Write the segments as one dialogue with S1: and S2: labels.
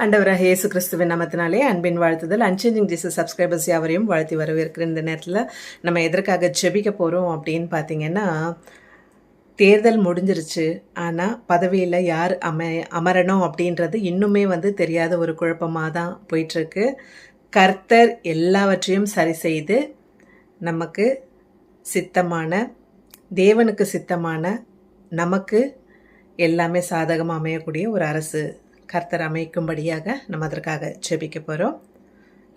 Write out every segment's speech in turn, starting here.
S1: ஆண்டவராக இயேசு கிறிஸ்துவின் நாமத்தினாலே அன்பின் வாழ்த்துதல். அன்சேஞ்சிங் ஜீசஸ் சப்ஸ்கிரைபர்ஸ் யாவரையும் வாழ்த்தி வரவேற்கிற இந்த நேரத்தில் நம்ம எதற்காக ஜெபிக்க போகிறோம் அப்படின்னு பார்த்தீங்கன்னா, தேர்தல் முடிஞ்சிருச்சு. ஆனால் பதவியில் யார் அமரணும் அப்படின்றது இன்னுமே தெரியாத ஒரு குழப்பமாக தான் போயிட்டுருக்கு. கர்த்தர் எல்லாவற்றையும் சரி செய்து நமக்கு சித்தமான, தேவனுக்கு சித்தமான, நமக்கு எல்லாமே சாதகமாக அமையக்கூடிய ஒரு அரசு கர்த்தர் அமைக்கும்படியாக நம்ம அதற்காக ஜெபிக்க போகிறோம்.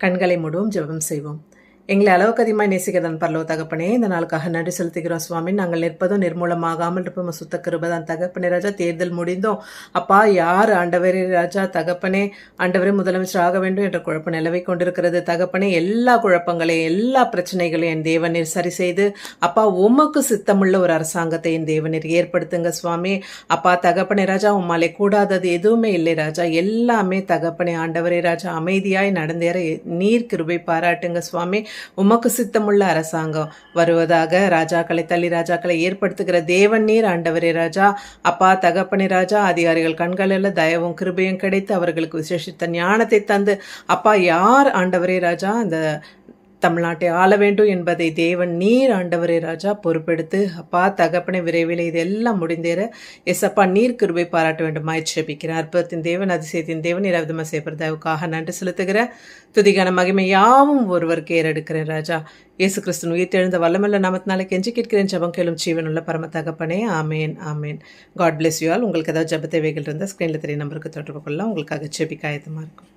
S1: கண்களை மூடுவோம், ஜெபம் செய்வோம். எங்களை அளவுக்கு அதிகமாக நேசிக்கிறதன் பரலோ தகப்பனே, இந்த நாளுக்காக நன்றி செலுத்துகிறோம் சுவாமி. நாங்கள் நிற்பதும் நிர்மூலமாகாமல் இருப்போம் சுத்த கிருபைதான் தகப்பனே ராஜா. தேர்தல் முடிந்தோம் அப்பா, யார் ஆண்டவரே ராஜா தகப்பனே, ஆண்டவரே முதலமைச்சர் ஆக வேண்டும் என்ற குழப்பம் நிலவை கொண்டிருக்கிறது தகப்பனே. எல்லா குழப்பங்களையும் எல்லா பிரச்சனைகளையும் என் தேவநீர் சரி செய்து அப்பா, உமக்கு சித்தமுள்ள ஒரு அரசாங்கத்தை என் தேவநீர் ஏற்படுத்துங்க சுவாமி. அப்பா தகப்பனே ராஜா, உம்மாலே கூடாதது எதுவுமே இல்லை ராஜா. எல்லாமே தகப்பனே ஆண்டவரே ராஜா அமைதியாய் நடந்தேற நீர் கிருபை பாராட்டுங்க சுவாமி. உமக்கு சித்தமுள்ள அரசாங்கம் வருவதாக ராஜாக்களை தள்ளி ராஜாக்களை ஏற்படுத்துகிற தேவன் நீர் ஆண்டவரே ராஜா. அப்பா தகப்பனே ராஜா, அதிகாரிகள் கண்களில் தயவும் கிருபையும் கிடைத்து அவர்களுக்கு விசேஷித்த ஞானத்தை தந்து அப்பா, யார் ஆண்டவரே ராஜா இந்த தமிழ்நாட்டை ஆள வேண்டும் என்பதை தேவன் நீர் ஆண்டவரே ராஜா பொறுப்பெடுத்து அப்பா தகப்பனை விரைவில் இதெல்லாம் முடிந்தேற எஸ்அப்பா நீர் கிருபை பாராட்ட வேண்டுமாய் ஜெபிக்கிறேன். அற்புதத்தின் தேவன், அதிசயத்தின் தேவன், இரவிதமாக செய்யப்படுறதுக்காக நன்றி செலுத்துகிறேன். துதிக்கான மகிமை யாவும் ஒருவருக்கு ஏறெடுக்கிறேன் ராஜா. இயேசு கிறிஸ்துவின் உயிர்த்தெழுந்த வல்லமல்ல நாமத்தினாலே கெஞ்சி கேட்கிறேன் ஜெபம் கேளும் ஜீவனுள்ள பரம தகப்பனே. Amen amen. God bless you all. உங்களுக்கு ஏதாவது ஜெப தேவைகள் இருந்தால் ஸ்க்ரீனில் தெரிய நம்பருக்கு தொடர்பு கொள்ளலாம். உங்களுக்காக ஜெபிக்க ஆயத்தமாக இருக்கும்.